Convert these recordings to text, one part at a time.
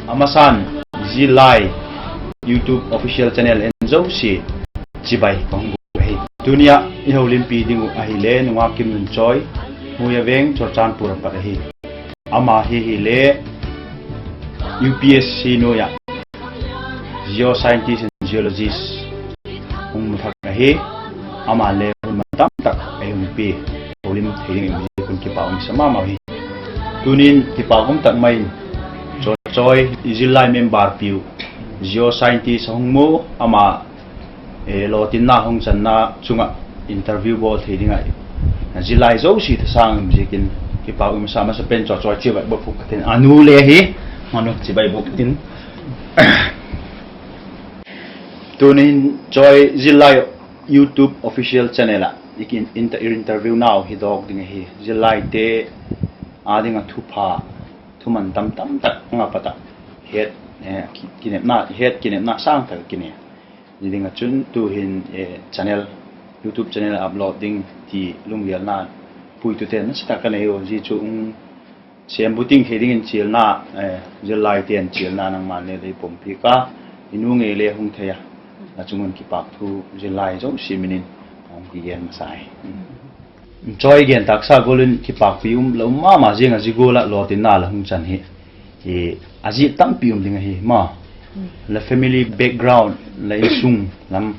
Amasan Zillai YouTube official channel enzo si chibai pangbu hi dunia iholim pi dingu ahile nunga Kimnunchoi muyaveng chorchan pura parahi ama hi le UPSC no ya Geo-Scientist and Geologist muthak hi ama le matam tak ayum pi holim thing kun ki paung sama ma hi tunin ki paum tak mai choi Zillai member piu Geo-Scientist hongmu ama lotin na hong chan na chunga interview bol thidinga Zillai zo si thasang jikin ki paum sama sa pen choi chibai bo phukatin anu le hi manu chibai bo tin tunin choi Zillai YouTube official channel a ikin interview now hi dog ding hi Zillai te adinga thupa thuman tam tak nga pata het kinep na sang thal kine lidinga chun tu hin channel YouTube channel uploading ti lungyal na pui tu ten sta kana yo ji chu sem buting heading in chil na Zillai ten chil na nang man le pompi ka inu nge le hung thaya na chungun ki pak thu Zillai zo siminin ong ki gen sai choi gen taksa golun ki pak pium lo ma jenga jigola lotin na la hung chan hi aji tam pium ding hi ma la family background la isung lam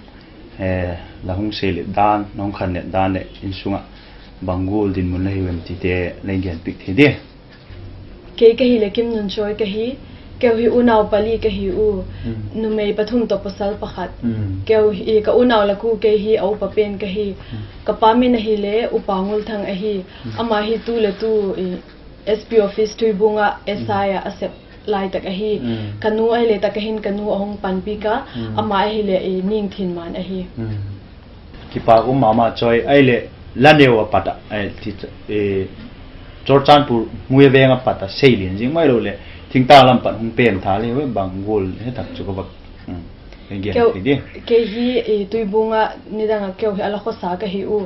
la hung sele dan nong khan le dan le insunga bangol din mun la hi wem ti te la gen pik the de ke hi le Kimnunchoi ke hi keu hi unaw pali ke hi u numei pathum to pasal pakhat keu hi ka unaw la ku ke hi au papen ke hi ka pami na hi le upangul thang a hi ama hi tu le tu SP office tu bunga SI asep lai tak a hi kanu ai le tak hin kanu ahong panpi ka ama hi le ning thin man a hi ki pa ko mama choi ai le lanewa pata ai ti chorchan pur muye venga pata seilin jing mai lo le thing ta lam pan hung pen tha le bangol he tak chu ko bak ke hi tuibunga nidanga keu hi ala khosa ka hi u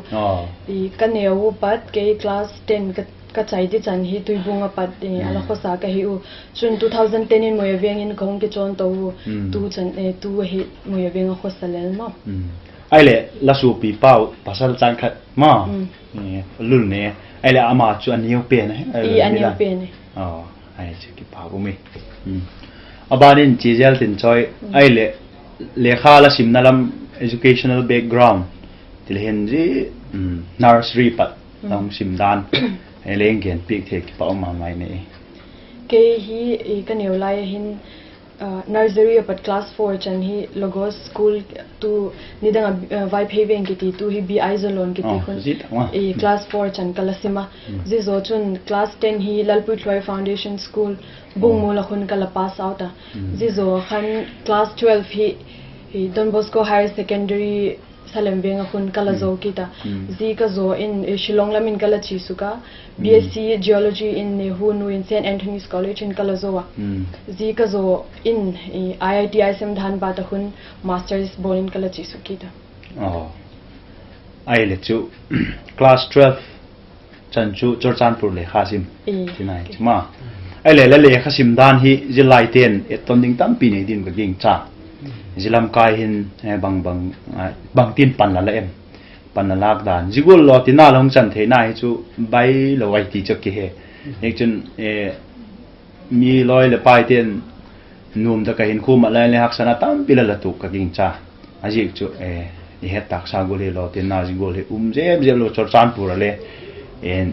kaneu pat ke class 10 ka chai ti chan hi tuibunga pat ala khosa ka hi u chun 2010 in moya veng in kong ke chon to tu chan tu hi moya veng khosalel ma ai le la su pi pau pasal chan khat ma lul ne ai le ama chu aniu pe ne aniu pe ne ai ki pa bu mi abanin chijel tin choi ai le lekha la simnalam educational background tilhen ji nursery pat long simdan ai leng gen pik the ki pa ma mai ne ke hi kaneu lai hin nursery pat class 4 chan hi logos school tu nidanga vibe having ki tu hi bi aizolon ki khun class 4 chan kalasima ji zo chun class 10 hi lalpui thloi foundation school bungmo la khun kala pass out ji zo khan class 12 hi Don Bosco higher secondary salem benga khun kala zo kita ji ka zo in Shillong lamin kala chi suka BSc geology in Hunu in St Anthony's College in kala zo ji ka zo in IIT ISM dhan ba ta khun masters bolin kala chi sukita ai le chu class 12 chan chu chorchanpur le khasim tinai ma ai le khasim dan hi Zillai ten eton ding tam pi ne din ka ging cha Zilam kai hin bang tin pan la em pan la lak dan jigul lo tina long chan the na hi chu bai lo wai ti chak ki he ek chun mi loi le pai ten num da ka hin khu ma la le hak sana tam pila la tu ka ging cha ajik chu ni het tak sa gole lo tin na jigol he je lo chor chan pura le en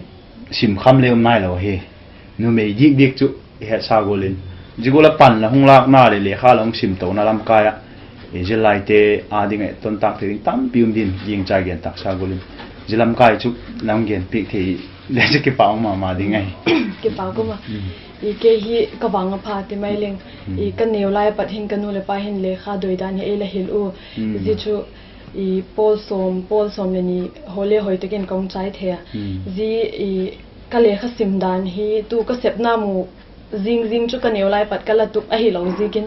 sim kham le nai lo he nu me jik dik chu he sa golin jigola pan la hung lak na le kha long sim to na lam kaya Zillai te ading ton tak thing tam pium din jing cha gen tak sa golin zilam kai chu nam gen pik thi le che ki paung ma ding ai ki pa ko ma ke hi ka wang pha ti mai leng kan neu lai pat hin kanu le pa hin le kha doi dan he la hil u ji chu pol som le ni hole hoi te ken kong chai the ji ka le kha sim dan hi tu ka sep na mu zing chu ka neu lai pat kala tuk a hi lo zikin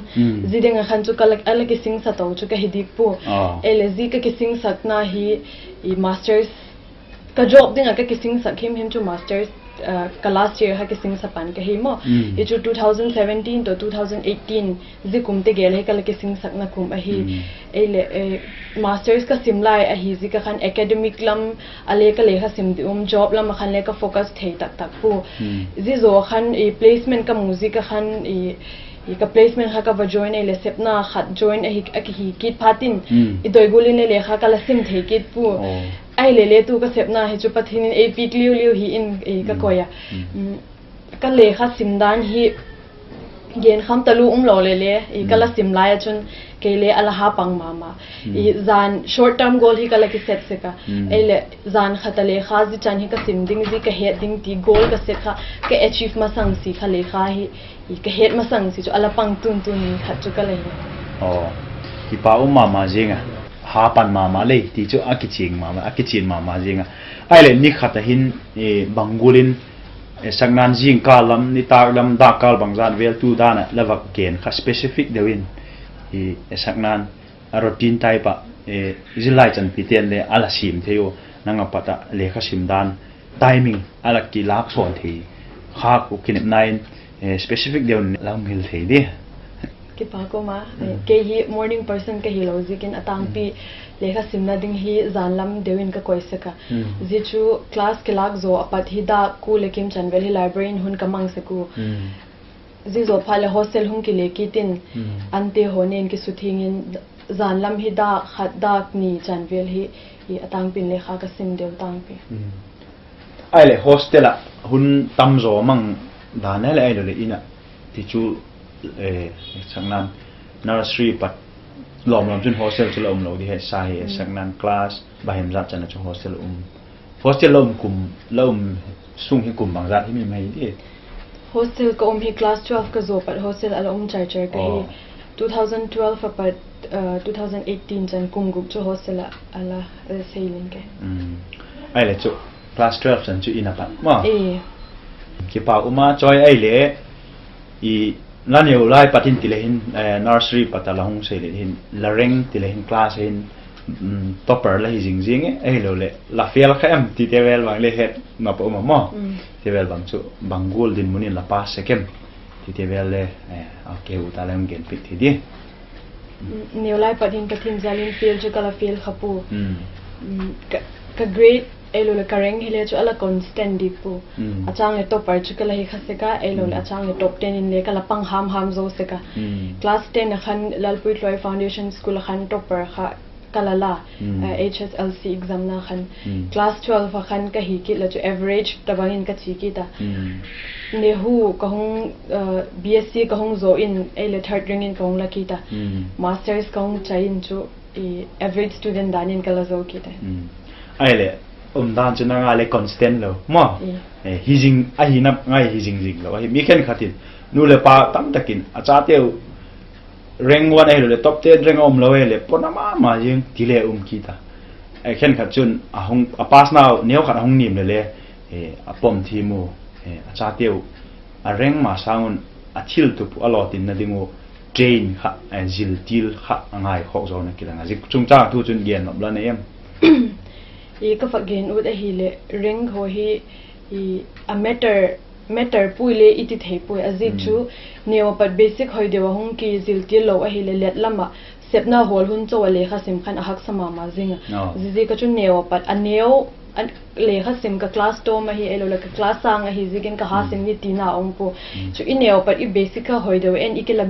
zidenga khan chu kala ala ki sing sa to chu ka hi dik pu ele zi ka ki sing sak na hi masters ka job dinga ka ki sing sak him chu masters ka last year ha ke sing sapan ka hi mo e chu 2017 to 2018 zikum te gel he ka ke sing sak na kum a hi ele masters ka simlai a hi zi ka khan academic lam ale ka le ha sim job lam khan le ka focus thei tak tak pu zi zo khan e placement ka music ka khan e ka placement ha ka va join ele sepna khat join a hi kit phatin I doi gulin le kha ka la sim thei kit pu ai le tu ka sepna hi chu pathin e pik liu hi in ka koya ka le kha simdan hi gen kham talu lo le e kala simlai chun kele ala ha pang mama I zan short term goal hi kala ki set se ka ele zan khatale khazi chan hi ka simding zi ka he ding ti goal ka set kha ka achieve ma sang si khale kha hi ka het ma sang si chu ala pang tun khat chu kala hi ki pa mama zinga ha pan mama le ti chu akiching mama zinga ai le ni khata hin bangulin sagnan jing kalam ni lam da kal bangzan vel tu dana lawak ken kha specific dewin sagnan routine type zilai chan piten le ala sim theo nanga pata le kha sim dan timing ala ki lak son thi kha ku kinep nine specific dewin lam hil thei di ki pa ko ma ke hi morning person ke hi logic in atang pi lekha simna ding hi zanlam dewin ka koise ka ji chu class ke lak zo apat hi da ku lekim chanvel hi library in hun kamang se ku ji zo phale hostel hun ki leki tin ante honen ki suthingin zanlam hi da khat dak ni chanvel hi atang pin lekha ka sim dew tang pi ai le hostel hun tam zo mang dana le ai le ina ti chu sagnan nursery pat lom chun hostel chu lom lo di he sai sagnan class bahem zat chan chu hostel lom sung hi kum bang zat hi mi mai di hostel ko hi class 12 ka zo pat hostel ala char ka hi 2012 pat 2018 chan kum gup chu hostel ala sailing ke ai le chu class 12 chan chu ina pat ma ki pa choi ai le I naneu lai patin tilehin nursery patala hong se hin lareng tilehin class hin topper la jing ai lo le la fel khem ti tevel wang le het ma po ma mo tevel bang chu bangul din munin la pas sekem ti tevel le okay utalem gen pit thi di neu lai patin patin zalin fel chu kala fel khapu ka grade elo le kareng hele chu ala constant dipu achang le topper chu kala hi khaseka elo le achang le top 10 in le kala pang ham zo seka class 10 khan lalpui loi foundation school khan topper kha kala la HSLC exam na khan class 12 khan ka hi ki la chu average tabangin ka chi ki ta nehu kahung BSc kahung zo in ele third ring in kahung la ki ta masters kahung chain chu average student danin kala zo ki ta ai le dan chu na le constant lo mo hijing a hinap ngai hijing jing lo hi mi khen khatin nu le pa tam takin acha teu rank 1 ai le top 10 rank lo le ponama ma jing tile kita ai khen khat chun a hong a pass now neu khat hong nim le apom thimu acha teu a rank ma sangun a thil tu pu alotin na dingu train kha zil til kha ngai khok zo na kilanga ji chungcha tu chun gen la ne em ka fagen ud a hi le ring ho hi a matter puile iti thei pui azi chu neo pat basic hoi dewa hung ki zilti lo a hi le let lama sepna hol hun cho le kha sim khan ahak sama ma zinga zizi ka chu neo pat a neo le kha sim ka class to ma hi elo la ka class sang a hi zigin ka ha sim ni tina ong po chu i neo pat i basic ka hoi dewa en ikela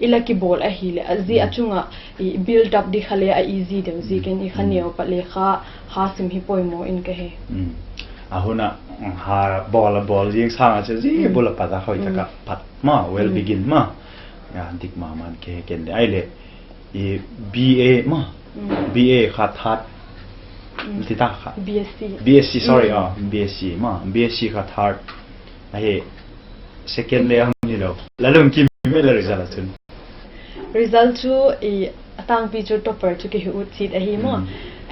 ila ki bol a hi le azi achunga build up di khale a easy de zigin I khan neo pat le kha ha sim hi poimo in ka he ahuna ha ball jing sang a ji bola pada hoi taka pat ma well begin ma ya dik ma man ke ken ai le BA ma BA khat hat tita kha BSc sorry BSc ma BSc khat hat ai second le ni lo lalum ki me le result chu atang pi chu topper chu ki hu chit a hi mo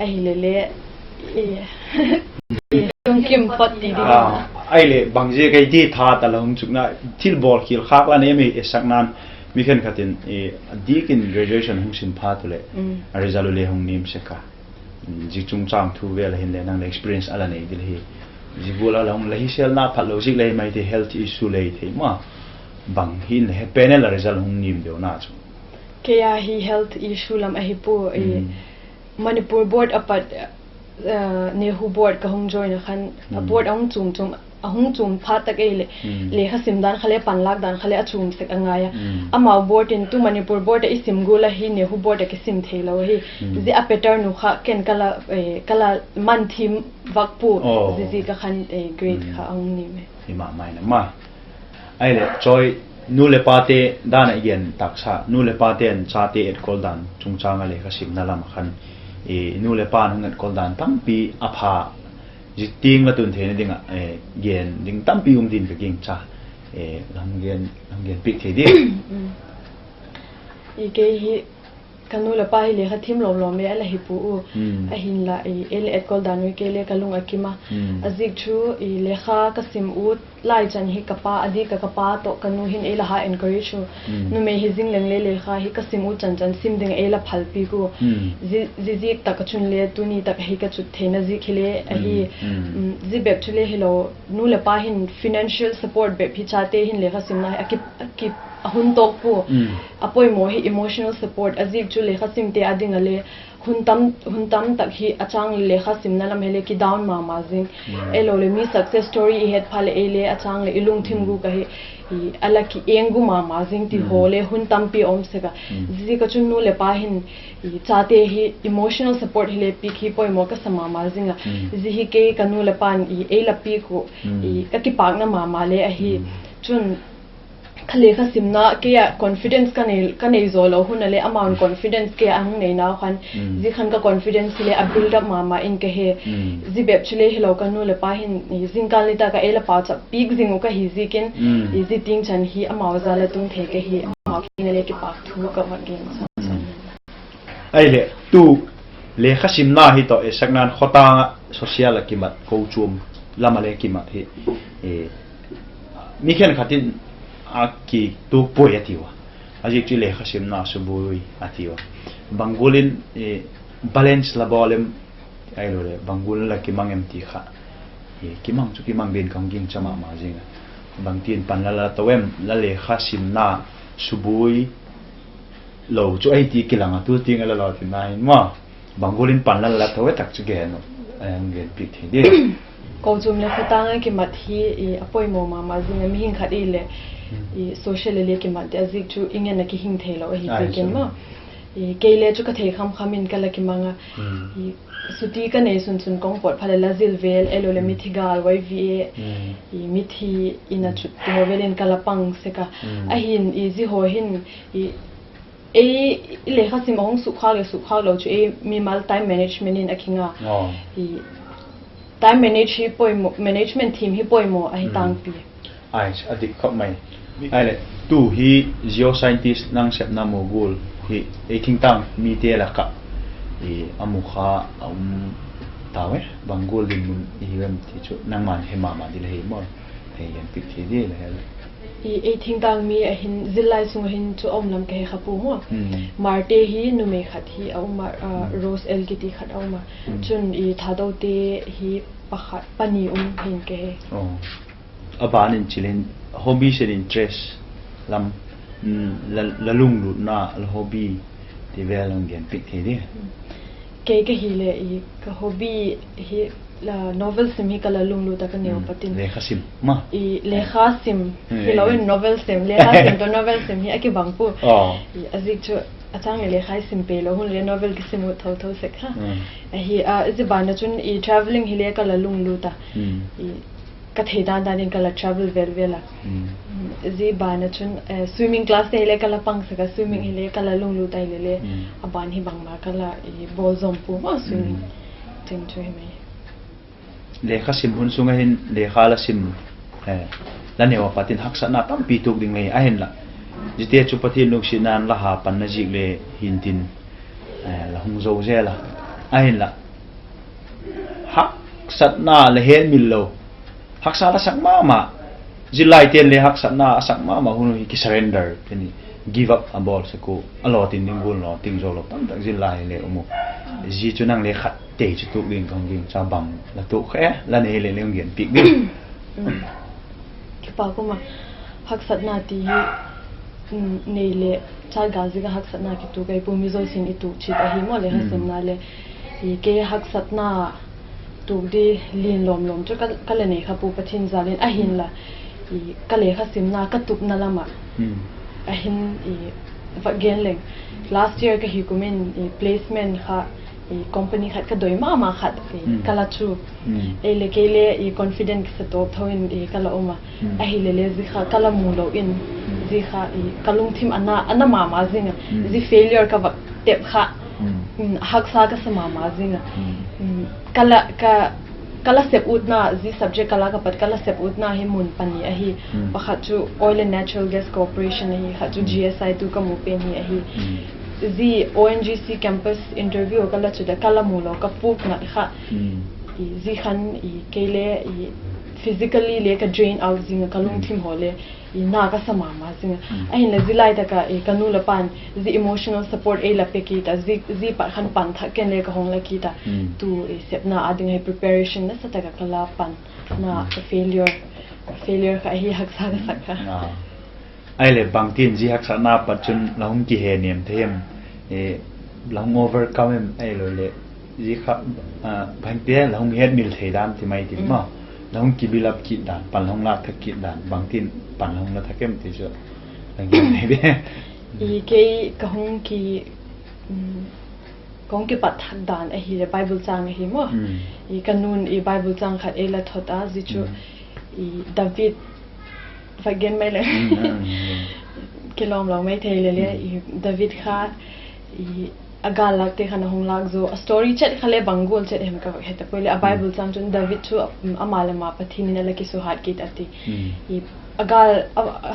a hi le kim pat ti di ai le bangje kai ti tha ta lom chukna thil bol khil khak la ne me saknan mi khen khatin dikin graduation hung sin pha tu le result le hung nim se ka ji chung chang thu vel hin le nang experience ala nei dil hi zibula long lahi sel na phat logic lei mai the health issue lei the ma bang hin he panel result hung nim deu na chu kaya hi health issue lam a hi pu Manipur board apat nehu board ka hung join khan board ang chung ahung chung phat tak ele le khasim dan khale panlak dan khale achum sek angaya amau board in tu Manipur board is simgula hi nehu board ke sim thelo hi zi a pattern nu kha ken kala man thim vakpu zi ka khan grade kha ang ni me ima mai na ma ai le choi nu le pate dan again taksa nu le pate an chate et kol dan chungchanga le khasim na lam khan nu le pan ngat kol dan tampi apha jiting la tun the dinga gen ding tampi din ka ging cha lam gen pik the di ke hi kanu la pa hi le khathim lo me ala hi pu a hin la el et kol dan ke le kalung akima azik chu le kha kasim ut lai chan hi kapa adi ka kapa to kanu hin ela ha encourage nu me hi jing leng le kha hi kasim ut chan sim ding ela phalpi ku ji ta ka chun le tu ni ta hi ka chu thena ji khile a hi ji bep chule hello nu le pa hin financial support bep hi chate hin le kha sim na akip ahun tok pu apoi mo hi emotional support azik chu le kha sim te ading ale huntam tak hi achang le kha sim na lam hele ki down ma jing elo le mi success story het phale ele achang le ilung thim gu ka hi ala ki engu ma jing ti hole huntam pi om se ka ji ka chun nu le pa hin chate hi emotional support hele pi khi poi mo ka sama ma jinga ji hi ke kanu le pan ela pi ko ka ki pak na ma le a hi chun khale kha simna ke confidence ka nei zolo hunale amount confidence ke ang nei na khan ji khan ka confidence le a build up ma in ke he ji bep chule hello kanu le pa hin jing kan lita ka ela pa cha pik jingu ka hi ji ken ji ting chan hi amaw za la tung the ke hi ma kin le ki pak thu ka wa gen ai le tu le kha simna hi to e saknan khota social akimat ko chum lama le kimat hi mi khen khatin aki tu poi atiwa ajik chile khasim na subui atiwa bangulin balance la bolem ai lo le bangul la ki mangem ti kha kimang chu kimang den kang ging chama ma jinga bangtin pan la tawem la le khasim na subui lo chu ai ti kilanga tu ting ala lo ti nai ma bangulin pan la tawe tak chu ge no ang ge pik thi de ko chum le khatanga ki mathi apoi mo ma jinga mi hin khadi le social le ke mate azik chu ingen na ki hing thelo hi ken ma keile chu ka thei khamin kala ki manga suti ka nei sun kong pot phale la zil vel elo le mithigal wai vi mithi ina chu to velen kala pang se ka a hin easy ho hin le khasim hong su kha lo chu mi mal time management in akhinga time management team hi poimo a hi tang pi ai adik khop mai ai le tu hi Geo-Scientist nang sep na mogul hi eking tang mi te la ka amukha tawe bangul din mun iwem ti chu nang man he ma di le hi mo he yan pik thi di le e thing tang mi a hin Zillai sung hin chu om lam ke khapu ho marte hi nu me khat hi auma rose lgt khat auma chun thado te hi pakhat pani hin ke aban in chilen hobbies and interest lam la lung lu na la hobby develop gen pik the di ke hi le ka hobby hi la novel sim hi kala lung lu ta ka neo patin le khasim ma le khasim hi lo novel sim le khasim to novel sim hi aki bangpu azik chu achang le khai sim pe lo hun le novel ki sim tho se kha hi is bana chun traveling hi le kala lung lu ta ka theidan dan in kala travel vela ji bana chun swimming class te le kala pang sa ka swimming hi le kala lung lu tai le aban hi bang ma kala bol zompu ma swimming ting chu hi le khasim hun sunga hin le khala sim la newa patin haksa na tam pi tuk ding mai a hen la jite chu pathi nuk sinan la ha pan na jik le hintin la hung zo je la a hen la hak sat na le hen mil lo hak sa la sak ma Zillai ten le hak sat na sak ma hun hi ki surrender kini give up ambol se ko alo tin ding bul no ting zo lo tam tak Zillai le umu ji chu nang le khat tệ cho tụ biên công viên cho bằng là tụ khẽ là này lên liên hiện bị biết cái bảo của mà học sát na thì này lệ cha gà gì cái học sát na cái tụ cái bùi mizoi xin cái tụ chỉ tại hiếm mà lệ học xem na lệ cái học sát na tụ đi liền lom cho cái lệ này khá bùi bắt hin ra lên ahin là cái lệ học xem na cái tụ na làm à ahin vật gen lên last year cái hi kumin placement khá company khát cái đôi mà khát cái là chú ấy cái lệ confident cái top thôi cái là oma ấy lệ gì khá cái là mua lâu in gì khá cái lung team anh mà gì nè gì failure cái vật đẹp khá học sa cái什么mà gì nè cái là step ut na gì subject cái là cái bát cái là step ut na hi mun pani ấy khát chú oil and natural gas corporation ấy khát chú GSI tu cái mua pen ấy zi ONGC campus interview kala chuda kala mulo ka puk na kha zi khan kele physically le ka drain out zinga kalung thim hole na ka samama zinga ahin la zilai ta ka kanu la pan zi emotional support e la peki ta zi par khan pan tha ken le ka hong la ki ta tu sep na ading hai preparation na sata ka kala pan na failure ka hi hak sa ka ai le bang tin ji hak sa na pat chun lahum ki he niam them lahum overcome ai lo le ji kha bang pe lahum head mil thei dam ti mai ti ma lahum ki bilap ki dan pan lahum la thak ki dan bang tin pan lahum la thakem ti jo lang ne be ke kahung ki pat thak dan a hi bible chang hi mo kanun bible chang khat e la thota ji chu David again mai le kilom lo mai thei le David kha agal lagte khana hong lag zo a story chat khale bangol chat hem ka heta pole a bible chang chun David chu amala ma pathin na la ki su hat ki tati agal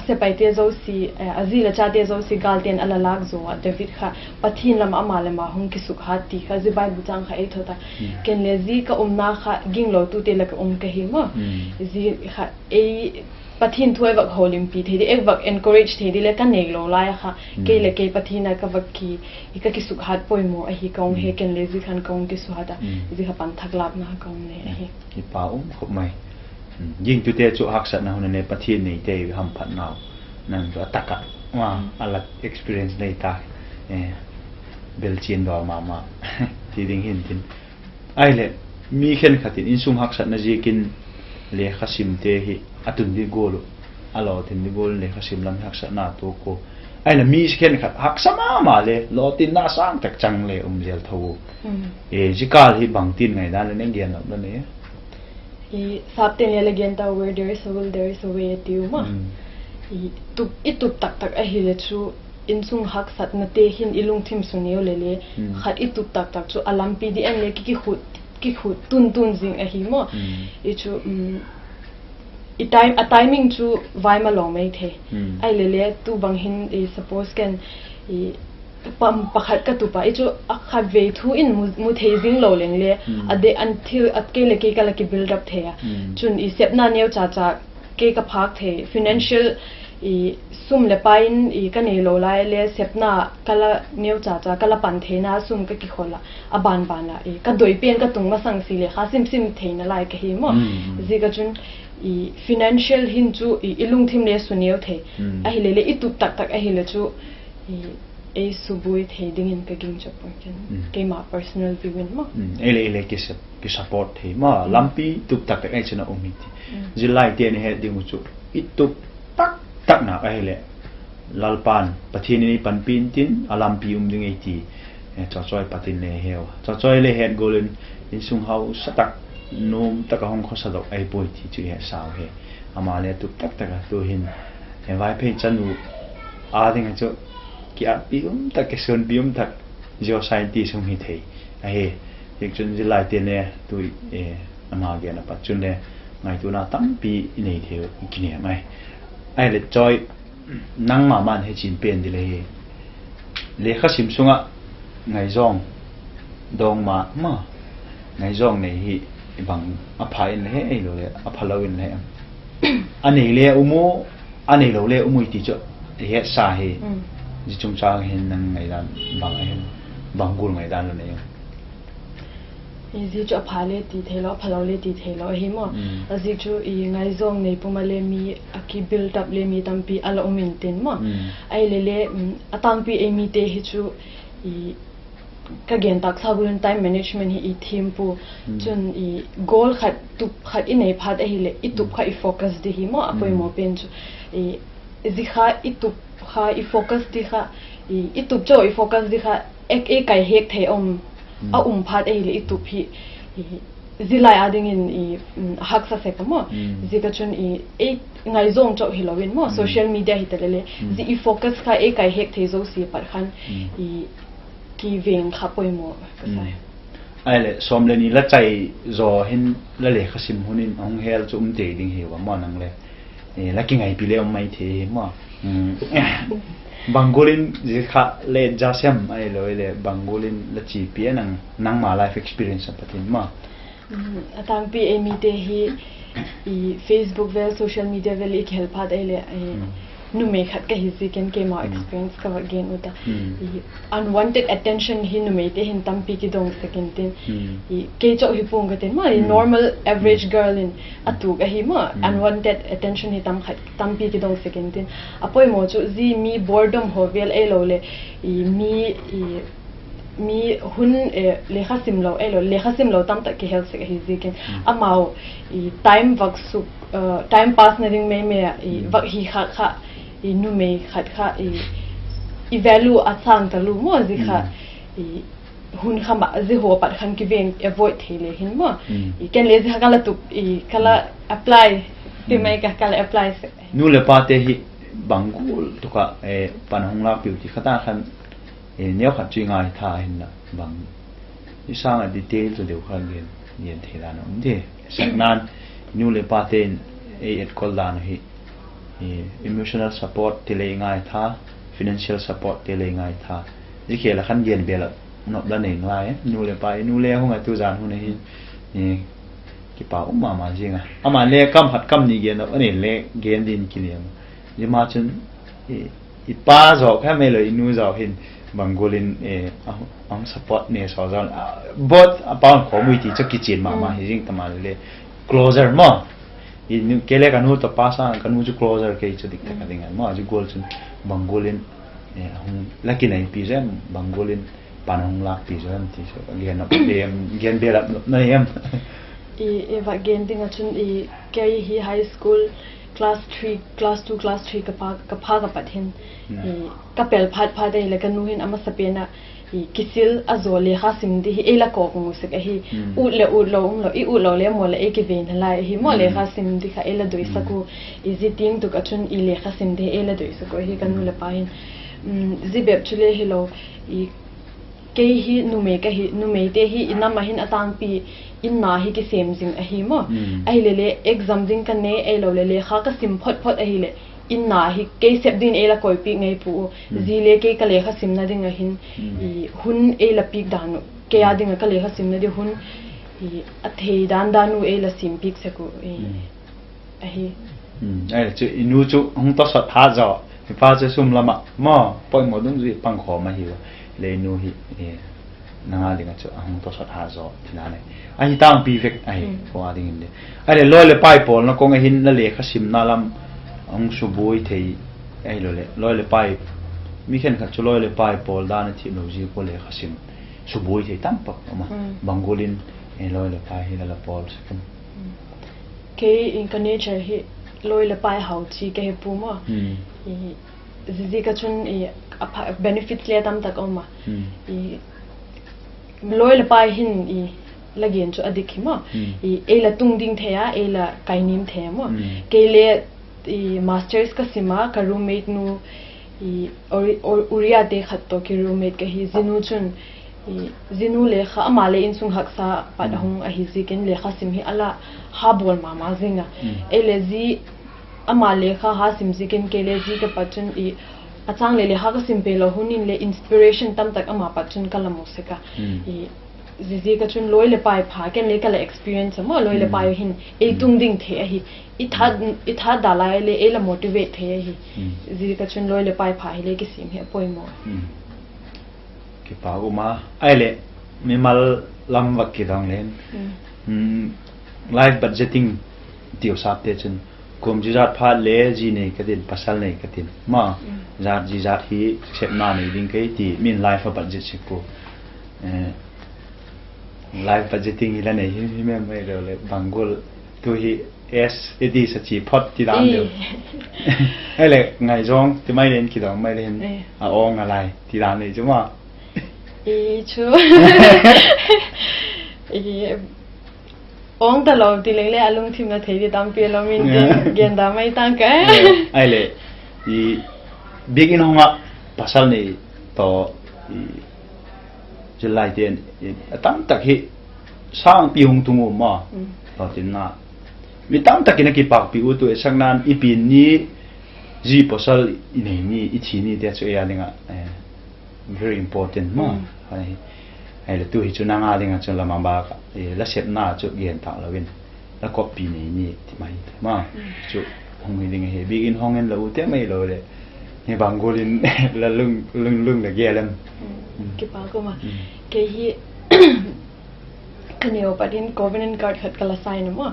se paite zo si azila chate zo si galten ala lag zo David kha pathin lam amala ma hong ki su hat ti kha zi bible chang kha e thota ken le zi ka umna kha ginglo tu te la ka ka hi mo zi kha e pathin thuai vak holim pi thedi ek vak encourage thedi le kan nei lo la kha ke le ke pathina ka vak ki ki suk hat poimo a hi kaung he ken le zi khan kaung ki su hata zi kha pan thak lap na kaung ne a hi ki pa khop mai ying tu te chu hak sa na hun ne pathin nei te ham phat naw nang do taka wa ala experience nei ta bel chin do ma ti ding hin tin ai le mi khen khatin in sum hak sa na ji kin le khasim te hi atun di golo alo tin di gol le khasim lam hak sa na to ko ai la mi khen khat hak sama ma le lo tin na sang tak chang le jel tho jikal hi bang tin ngai dan le neng gian lo ne sabten le gen ta where there is a will there is a way tiu ma itu tak a hi le chu in sung hak sat na te hin ilung thim sunio le khat itu tak chu alam pi di an le ki khut tun jing a hi mo I chu timing chu vai ma lo mai the ai le tu bang hin suppose can pam pakhat ka tu pa I chu akha ve thu in mu the jing lo leng le ade until at ke le ke kala ki build up the chun I sep na neu cha ke ka phak the financial sum le pain ka nei lo lai le sepna kala neu cha kala pan the na sum ka ki khola aban bana ka doi pen ka tung ma sang si le kha sim theina lai ka hi mo ji ka chun financial hin chu ilung thim le suneu the a hi le itu tak a hi le chu e subui the ding in ka ging cha point ke ma personal view mo ele ki support the ma lampi tuk tak ai chuna umiti Zillai te ne he ding chu itu tak na ai le lalpan pathin ni pan pin tin alam pi ding ai ti cha choi patin ne heo cha choi le het golin in sung hau satak nom tak hong kho sadok ai poi ti chu he sao he ama le tu tak tu hin he vai pe chanu a ding chu ki a pi tak ke son pi tak Geo-Scientist sung hi thei a he ek chun Zillai te ne tu ama ge na pa chun le ngai tu na tam pi nei the ki ne mai ai le choi nang ma man he chin pen di le kha sim sunga ngai zong dong ma ngai zong nei hi bang a phai in he ai lo le a phalo in le ani le umu ani lo le umu ti cho he sa he ji chung cha hen nang ngai dan bang ai bang gul ngai dan lo ne Easy to apale ti thelo phalole ti thelo himo azi chu I ngai zong nei pumale mi aki build up le mi tampi ala umintin mo ai lele atangpi emi te hi chu I ka gen tak sabun time management hi I theme pu chun I goal khat tup khat inei phat hi le I tup kha I focus di hi mo apoi mo pen chu I zikha I tup kha I focus di kha I tup cho I focus di kha ek kai hek the a phat ai le I tup hi Zillai ading in hak sa se mo zika chun I ngai zong cho hi lowin mo social media hi telele zi I focus kha e kai hek the zo si par khan I ki veng kha poi mo kasai ai le som le ni la chai zo hin la le khasim hunin ong hel chum te ding hi wa mo nang le la ki ngai pi le mai the mo Bangolin jikha le jasem ai lo le Bangolin la chi pi nang ma life experience patin ma atang pi emi te hi I Facebook vel social media vel ik help hat ele nu me khat ka hi siken ke ma experience ka again uta unwanted attention hi nu me te hin tam pi ki dong second tin ke cho hi pung ka ten ma normal average girl in atu ka hi ma unwanted attention hi tam pi ki dong second tin apoi mo chu zi mi boredom ho vel e lo le mi hun lekha simlo elo lekha simlo tam tak ke health se hi ziken amao time vak su time pass na ring me vak hi kha I nu me khat kha I value atang ta lu mo zi kha hun khama zi ho pat khan ki veng avoid thele hin mo I ken le zi kala tu kala apply ti mai ka kala apply se nu le pa te hi bangul to ka panhong la pi ti khata khan neo khat chi ngai tha hin na bang I sang a detail to deu khan yen thela no de saknan nu le pa te et kol dan hi emotional support tele ngai tha financial support tele ngai tha dikhe la khan gen bela no da nei ngai nu le pa nu le hong a tu jan hu nei ki pa ma ma jinga ama le kam hat kam ni gen no ani le gen din ki ne ji ma chun I pa zo kha me lo inu zo hin Bangolin ang support ne so jan bot apang ko mui ti chak ki chin ma hi jing tamal le closer mo in kele kanu to pasa kanu ju closer ke chu dik ta kadinga ma ju gol chun Bangolin laki nai pi jam Bangolin panong lak pi jam ti so again up dem gen be up na yam eva gen ding chun carry hi high school class 3 class 2 class 3 ka pha pathin kapel phat dei le kanu hin ama sapena kisil azole kha simdi hi ela ko ngu se ka hi u lo I u lo le mo le e ki ven lai hi mo le kha simdi kha ela doi saku visiting to ka chun I le kha simdi ela doi saku hi kanu le pa hin zibeb chule hi lo I ke hi nu me te hi ina ma hin atang pi inna hi ki sem jing a hi mo ai le exam jing kan ne e lo le kha ka sim phot a hi le inna hi ke sep din ela koi pi ngai pu zile ke ka le kha sim na ding a hin I hun ela pi danu ke ya ding ka le kha sim na di hun I athei danu ela sim pik se ku a hi ai chu inu chu hong to sat ha zo pa che sum lama mo poi mo dung ji pang kho ma hi le nu hi na dinga chu hong to sat ha zo thina ne ai tang pi vek ai ko ading inde ai le le pai pol na ko nge hin na le kha sim na lam ong su boi thei ai lo le pai mi khen kha chu lo le pai pol da na thi lo ji ko le kha sim su boi thei tam pa ma Bangolin lo le pai hi la pol second ke in ka nature hi loi le pai hau chi ke pu mo zizi ka chun benefits le tam tak oma loi le pai hin lagen chu adik hi mo ela tung ding theya ela kainim the mo ke le masters ka sima ka roommate nu uriya de khat to ki roommate ka hi zinu chun zinu le kha amale in sung haksa padhong a hi zikin le kha sim hi ala ha bol ma zinga ele zi amale kha ha sim zikin ke le zi ka pachun achang le ha ka sim pe lo hunin le inspiration tam tak ama pachun kala musika zizi ka chun loi le pai pha ken le kala experience mo loi le pai hin e tung ding the hi I tha dalai le ela motivate the hi zizi ka chun loi le pai pha hi le ki sim he poi mo ki pa ma ai le me mal lam vak ki dang len life budgeting tiêu sap te chun kum ji zat pha le ji nei ka din pasal nei ka tin ma zat ji zat hi set na nei ding kai ti min life budget se ko life budgeting hi la nei hi me mai le bangol tu hi it is a chi pot ti dam de ai le ngai jong ti mai len ki dong mai len a ong alai ti dam nei chuma chu ong ta lo ti le alung thim na thei di tam pe lo min gen da mai tang ka ai le i begin honga pasal nei to Zillai ten tam tak hi sang pi hung tungu ma to tin na mi tam tak ina ki pak pi u tu sang nan i pin ni ji pasal nei ni i thi ni te chu ya ninga very important ma ai le tu hi chu na nga dinga chu lama ba la set na chu gen ta lawin la copy ni ti mai ma chu hong hi dinga he begin hong en lo te mai lo le he bangolin la lung la gelam ki pa ko ma ke hi kaneo patin covenant card khat kala sign ma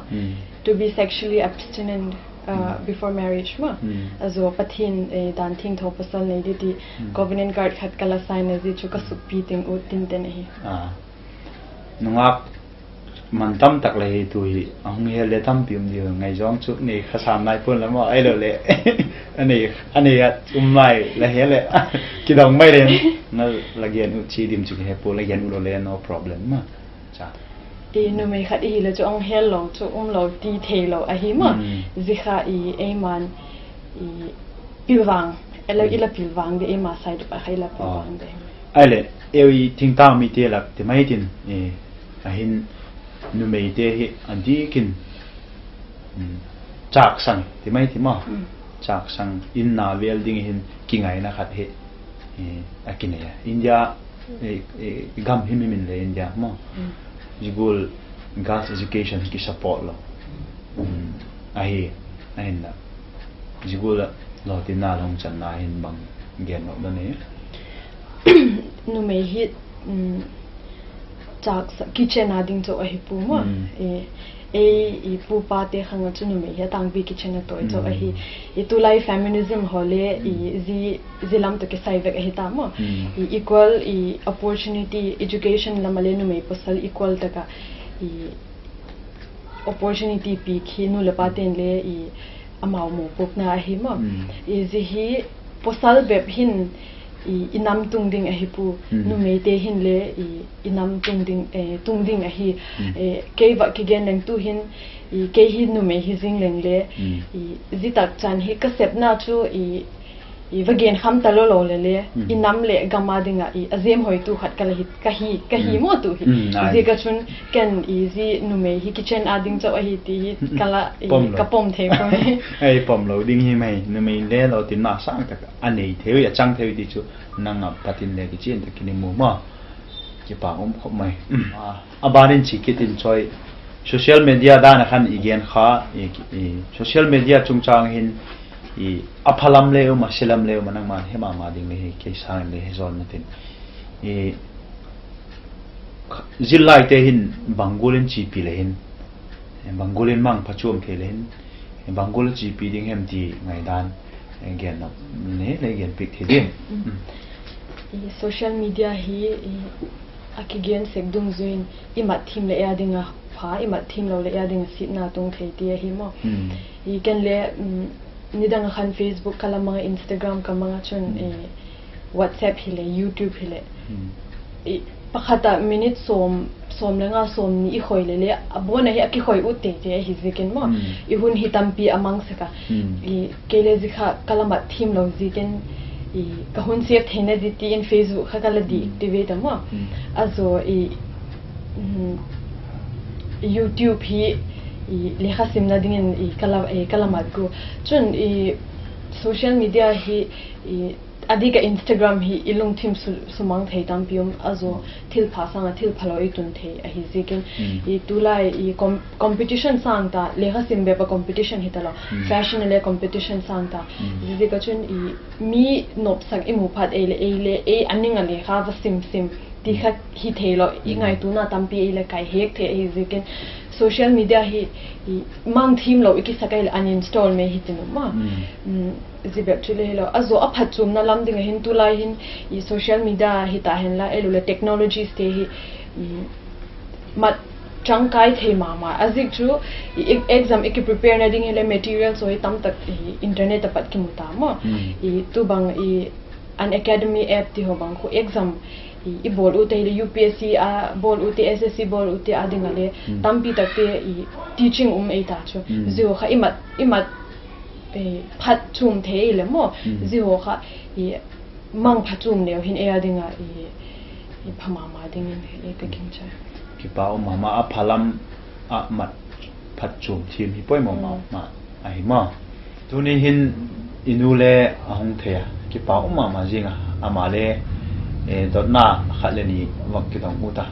to be sexually abstinent before marriage ma azo pathin dan thing tho pasal nei di covenant card khat kala sign ji chu ka supi ting u tin te nei nungak man tam tak le tu hi ang he le tam pium di ngai jong chu nei khasam nai pon la mo ai lo le ani mai la he le ki dong mai len na la gen u chi dim chu he po la gen u lo le no problem ma cha no mai khat hi la chu ong hel lo chu lo detail lo a hi ma zikha e man pilwang ila pilwang de ma side pa khaila pilwang de ai le e thing ta mi te lak te mai tin a hin nu mai te hi andi kin chak sang te mai ti ma chak sang in na vel ding hin kingai na khat he akine ya India gam hi min le India ma jigul girls education ki support lo ai na jigul lo tin na long chan na hin bang gen no da ne nu me hit chak kitchen ading to a hipu ma e pu pa te khanga chu nu me ya tang bi kitchen to to a hi e tu lai feminism hole zilam to ke sai vek hi ta ma equal opportunity education lamale nu me posal equal ta ka opportunity pi khi nu le pa ten le amau mo pok na hi ma zi hi posal beb hin inam tungding a hi pu nu me te hin le inam tungding a hi ke va ki gen leng tu hin ke hi nu me hi jing leng le zitak chan hi ka sep na chu vagen kham ta lo le inam le gama dinga azem hoi tu khat kala hit ka hi mo tu hi ze ka chun ken easy nu me hi kitchen ading chaw hi ti kala ka pom the ko ai pom lo ding hi mai nu me le lo tin na sang ta anei theu ya chang theu ti chu nang patin le ki chen ta ki ni mu ma ki pa khop mai abarin chi kitin choi social media da na khan igen kha social media chung chang hin aphalam le ma selam le manang man hema ma ding le ke sang le zon natin Zillai te hin bangolin chi pi le hin bangolin mang phachum the le hin bangol chi pi ding hem ti ngai dan gen no ne le gen pik the din social media hi akigen sekdung zuin imat thim le ya dinga pha imat thim lo le ya dinga sit na tung thei ti hi mo I can le nidang khan Facebook kala mga Instagram ka mga chun WhatsApp hile YouTube hile pakhata minute som la nga som ni I khoi le abona hi aki khoi utte je hi ziken mo I hun hitampi amang saka I kele zikha kalamat thim lo ziken I kahun save thena diti in Facebook kha kala di activate mo azo YouTube hi lekha simna dingin kalamat ko chun social media hi adika Instagram hi ilung thim sumang thei tampium azo thil phasanga thil phaloi tun thei a hi zikin tulai competition sangta lekha simbe pa competition hitala fashion le competition sangta zika chun mi nop sang imu phat ele aninga lekha va sim ti kha hi thelo I ngai tu na tampi ile kai hek the hi zikin social media hi mang thim lo iki sakai uninstall me hi tinu ma zibek chile hello azo aphatsum na lam ding hin tulai hin I social media hi ta hen la elule technologies te hi mat changkai the mama azik chu exam ek prepare na ding hele materials so tam tak internet apat ki muta ma tu bang an academy app ti ho bang ko exam I bol ute le UPSC a bol ute SSC bol ute ading ale tampi tak te teaching e ta chu zio kha imat phat chum the le mo zio kha mang phat chum ne hin e adinga I phama ma ding e te king cha ki pao mama a phalam a mat phat chum thim hi poi ma ai ma tu ni hin inule ahung thea ki pao mama jinga amale dot na khatle ni wak ki dong uta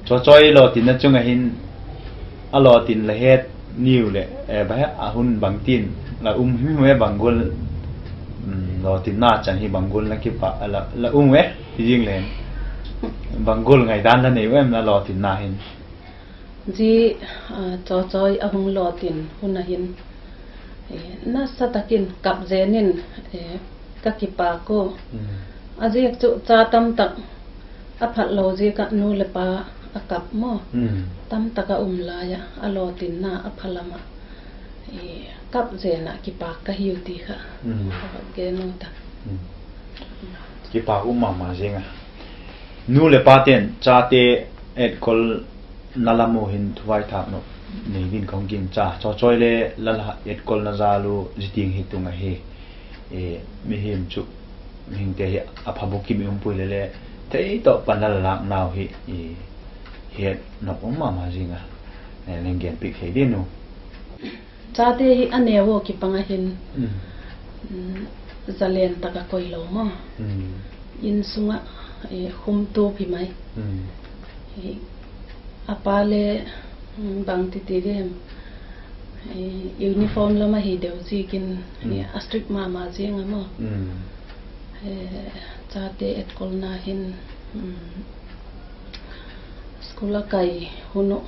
choi lo tin na chunga hin a lo tin la het niu le ba ahun bangtin la hi me bangol lo tin na chan hi bangol la ki pa la we jing len bangol ngai dan la nei wem la lo tin na hin ji choi ahung lo tin huna hin na satakin kap zenin ka ki pa ko aje chu cha tam tak aphat lo je ka nu le pa akap mo tam taka la ya alo tin na aphalama kap je na ki pa ka hiu ti kha ke no ta ki pa mama jenga nu le pa ten cha te et kol nalamo hin thuai thap no nei vin kong king cha choi le lala et kol na zalu jiting hi tunga he mi him chu hing te aphabuki mi umpui le te to panal lak naw hi he no mama jinga lengen pik he dinu cha te hi anewo ki panga hin zalen taka koi lo mo in sunga khum to pi mai apale bang ti ti dem uniform lama hi deu ji kin astrik mama jinga mo cha te et kol na hin skula kai huno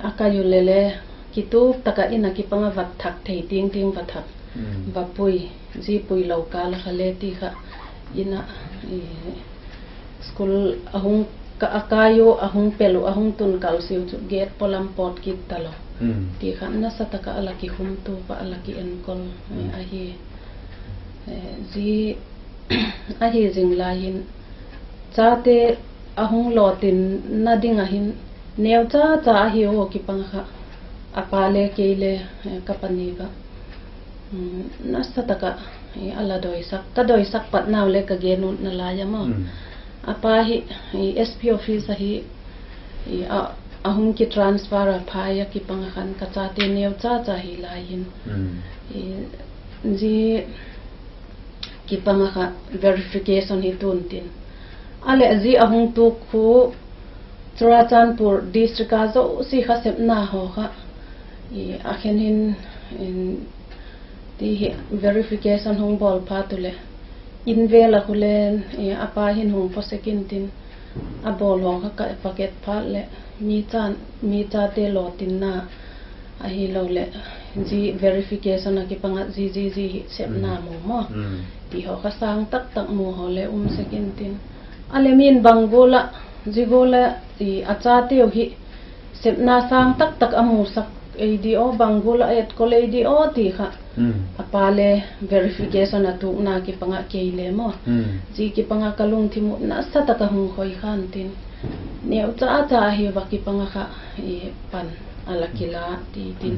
akayu lele kitu taka ina ki panga vat thak thei ting ting vat thak va pui ji pui lo ka la khale ti kha ina school ahung ka akayo ahung pelu ahung tun kal siu chu get polam pot kit talo ti kha na sataka ala ki hum tu pa ala ki en kol ahi ji ahi jing la hin chate ahung lotin nadinga hin neu cha hi o ki pang kha apale kele kapani ka nasataka ala doi sak pat naw le ka genun na la ya mo apa hi SP office hi ahung ki transfer pha ya ki pang khan ka chate neu cha hi la hin ji ki pang kha verification hi tun tin ale ji ahung tu khu Churachandpur district ka zo si kha sep na ho kha akhen hin ti verification hong bol pha tule invel akhulen apa hin hong posekin tin abol ho kha packet pha le mi cha te lo tin na a hi lo le ji verification ki panga ji sep na mo ti ho kha sang tak mo ho le sekin tin ale min bangola jigola ti achate hi sepna sang tak amu sak ADO bangola et kol ADO ti kha apale verification atu na ki panga keile mo ji ki panga kalung thimu na sataka hung khoi khan tin neu cha hi wa ki panga kha pan alakila ti tin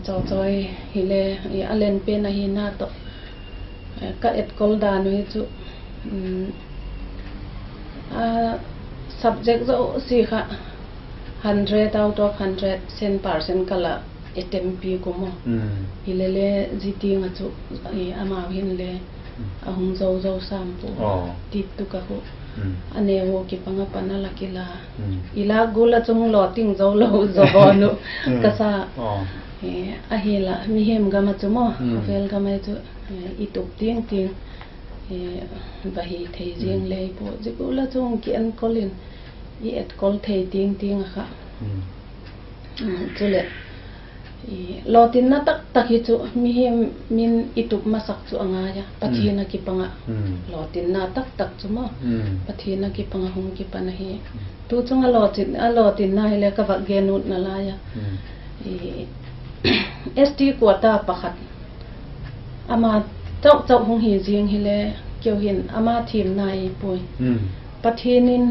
choi hile alen pe na hi na to ka et kol da no hi chu subject zo si kha 100 out of 100 10% kala attempt pi ko mo hilele jiti nga chu ama hin le ahung zo sampu tit tu ka ho ane wo ki panga panala kila ila gola chung lo ting zo lo zo bonu kasa ahila mi hem gama chu mo fel gama chu itup ting bahi thei jing lei po jikula chung ki an kolin I et kol thei ting ting kha chule lotin na tak tak hi chu mi him min itup masak chu anga ya pathina ki panga lotin na tak tak chu ma pathina ki panga hung ki pana hi tu chunga lotin na hele ka va genut na la ya ST kwata pakhat ama chok chok hung hi jing hile kyo hin ama thim nai poi pathinin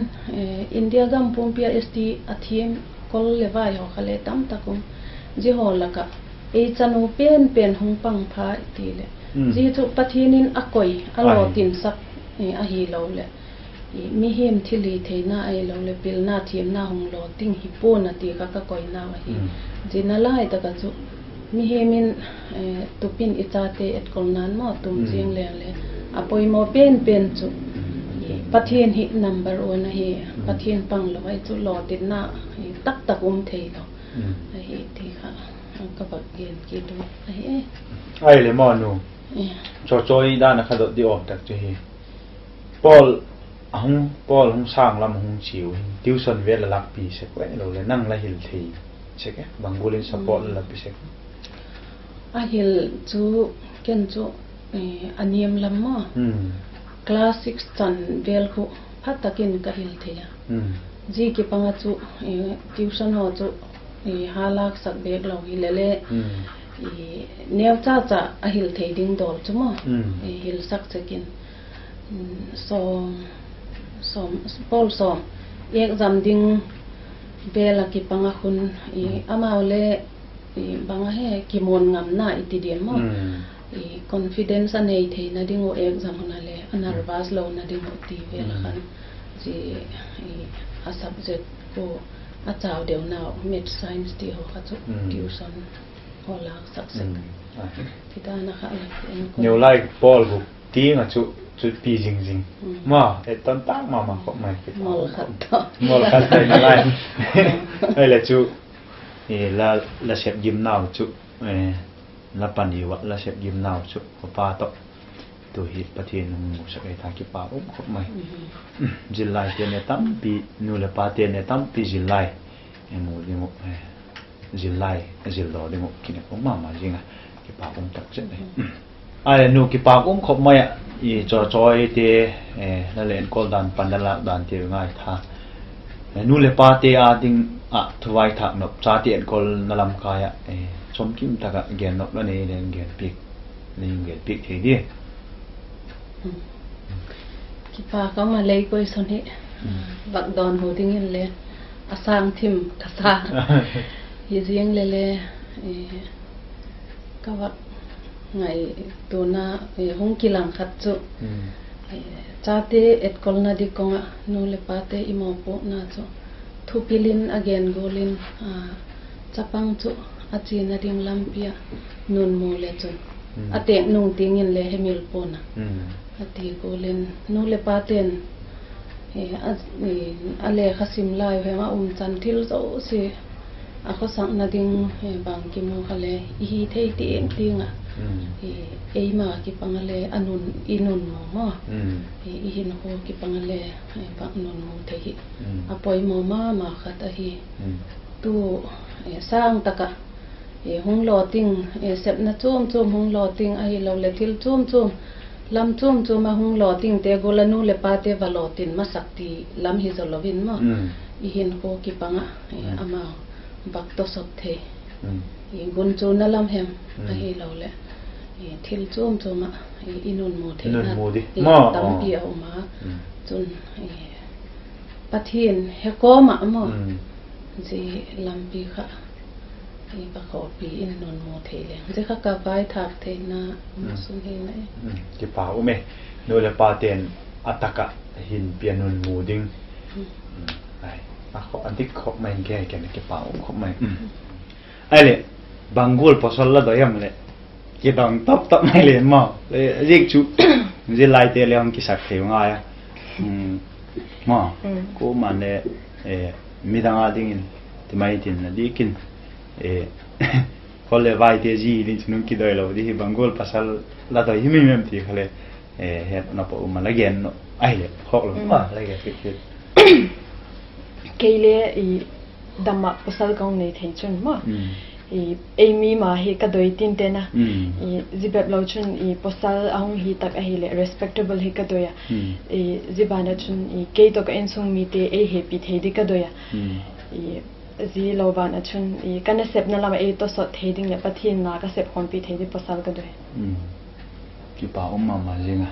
India gam pumpia ST athim kol lewai ho khale tam takum ji holaka e chanu pen hung pang pha tile ji thu pathinin akoi alotin sak a hi lo le mi him thili theina ai lo le pil na thim na hung lo ting hi po na ti ka koi na wa hi jina lai ta ka chu mi hemin tupin ichate et kolnan mo tum jing le le apoi mo pen chu pathian hi number 1 hi pathian pang lo ai chu lo tin na tak tak thei lo hi ti kha ka ba gen ki do ai le mo nu cho choi da na khadot di om tak che hi Paul hung sang lam hung chiu tuition ve la lak pi se ko lo le nang la hil thi che ke bangulin support la pi se a hil chu ken chu aniam lam ma class 6 tan vel khu phatakin ka hil theya ji ki panga chu tuition ho chu halak sak bek lo hi lele neu cha a hil thei ding dol chu ma hil sak chekin Paul som exam ding bela ki panga khun amaule banga he kimon ngam na itidem mo confidence anei theina dingo exam na le nervous lo na dingo ti vel khan ji a subject ko a chaw deu na math science ti ho kha chu tuition hola success tidana kha new like Paul bu ti nga chu pi jing ma et tan tak ma ko mai mol khat ta na lai ai la chu la sep gim naw chu la pani wa la sep gim naw chu ko pa to tu hi pathian mu sa kai tha ki pa ko mai Zillai te ne tam pi nu le pa te ne tam pi Zillai mu ni mo Zillai zillo de mo ki ne ko ma jinga ki pa tak che ne ai nu ki pa khop mai I choi te la len kol dan pandala dan te ngai tha nu le pa te a ding a thwai thak nop cha te kol nalam kaya chom kim taka gen nop la nei len gen pik the di ki pa ka ma lei koi son he bak don ho ding in le asang thim kasa hi jing le ka wak ngai tu na hung kilang khat chu chate et kolna di konga nu le pate imo po na chu thupilin again golin chapang chu achi na ding lampia nun mo le chu ate nung tingin le hemil po na ati golin nu le paten ale khasim lai hema chan thil zo si akho sang na ding bang ki mo khale hi thei tinga ma ki pangale inun mo I hin ho ki pangale pa nun mo thei apoi mo ma khata hi tu sang taka hung lo ting sep na chom hung lo ting ai lo le thil chom lam chom ma hung lo ting te golanu le pa te valotin masakti lam hi zolovin mo I hin ho ki panga ama bak to sop the gun chu na lam hem ai lo le thil chom ma inun mo the na tam pi au ma chun pathian he ko ma mo ji lam pi kha ba ko pi inun mo the le je kha ka vai thak the na sun he na ki pa u me no le pa ten ataka hin pianun mu ding ai a kho antik kho mai ke ki pa u kho mai ai le bangul posol la doyam le ki dong top mai le mo le rik chu Zillai te le ang ki sak theu nga ya ma ko man le mi dang a ding in ti mai tin na dikin ko le vai te ji din chunun ki doi lo di bangul pasal la doi hi mem ti khale het na po umalagen no ai le khok lo ma lage fit keile I dama posal kong nei thei chun ma I Amy ma hi ka doi tin te na I zibet lo chun I posal ahong hi tak a hi le respectable hi ka doya I zibana chun I ke to ka ensung mi te e happy thei di ka doya I zi lo bana chun I kana sep na lama e to so thei ding le pathin na ka sep kon pi thei di posal ka doya ki pa ma jinga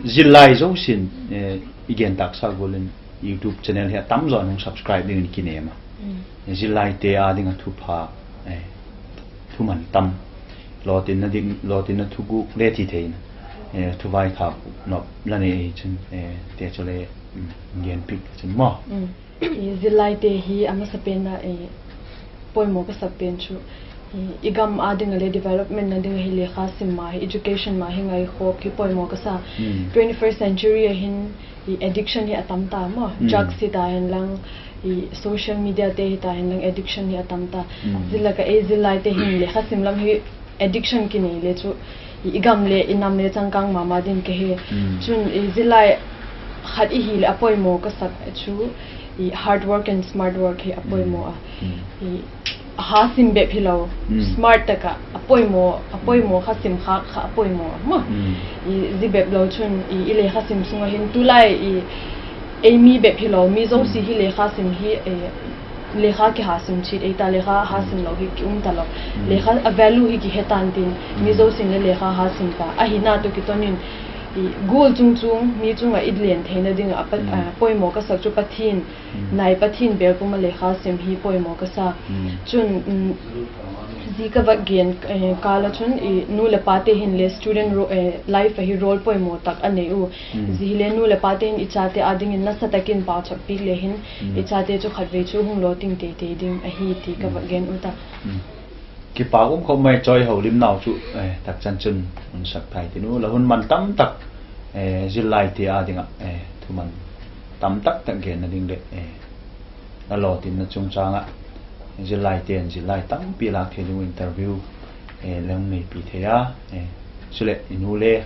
Zillai zo sin igen tak sa golin YouTube channel he tam zo nung subscribe ding ki ne ma Zillai te a ding thu pha thu man tam lotin na thu gu le ti thein thu vai kha no la ne chen te chole gen pik chen mo Zillai te hi ama sapen na poimo ka sapen chu igam ading le development na ding hi le khasim ma education ma hi ngai khop ki poimo ka sa 21st century hin addiction hi atam ta mo drugs hi ta hen lang social media te hi ta hen lang addiction hi atam ta zilla ka Zillai te hin le khasim lam hi addiction ki nei le chu igam le inam le changkang ma ma din ke he chun Zillai khat hi le apoimo ka sak chu hard work and smart work hi apoimo hasim be philo smart taka apoimo khasim kha apoimo ma zibe lo chun ile khasim sunga hin tulai Amy be philo mi zo si hi le khasim hi le kha ki hasim chi eta le kha hasim lo hi ki ta lo le kha a value hi ki hetan tin mi zo sin le kha hasim pa a hina to ki tonin goal chung mi chunga idlen theina ding a poimo ka sak chu pathin nai pathin be kuma le kha sem hi poimo ka sa chun zika ba gen kala chun nu le pate hin le student life hi role poimo tak ane u zi le nu le pate hin ichate ading in na satakin pa chak pi le hin ichate chu khatve chu hung lo ting te ding a hi ti ka ba gen uta ki pa cũng không mai choi ho lim nào chu tak chan chun un sak thai ti nu la hun man tam tak Zillai ti a dinga thu man tam tak tak gen na ding le la lo tin na chung changa Zillai tam pi la ke lu interview leng nei pi the ya sule inu le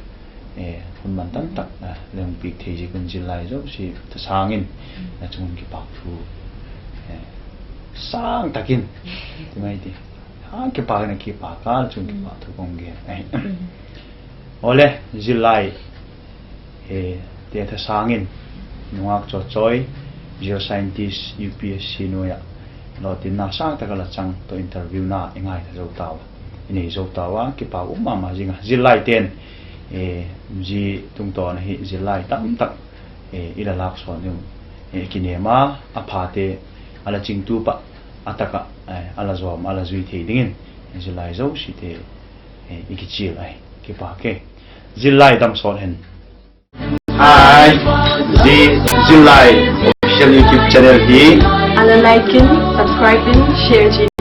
hun man tam tak leng pi the ji kun Zillai zo si ta sangin na chung ki pa thu sang takin ti mai ti ki pa na ki pa ka chung ki pa thu kong ge ole Zillai te tha sangin nuak cho choi Geo-Scientist UPSC noya lo tin na sang ta kala chang to interview na engai tha zo tawa ini zo tawa ki pa ma jinga Zillai ten ji tung to na hi Zillai tam tak ila lak so nu kinema aphate ala chingtu pa ataka ala zom ala zui the dingin Zillai zo si te ikichil ai ki pa ke Zillai dam sol hen hi Zillai official YouTube channel hi ala like subscribe share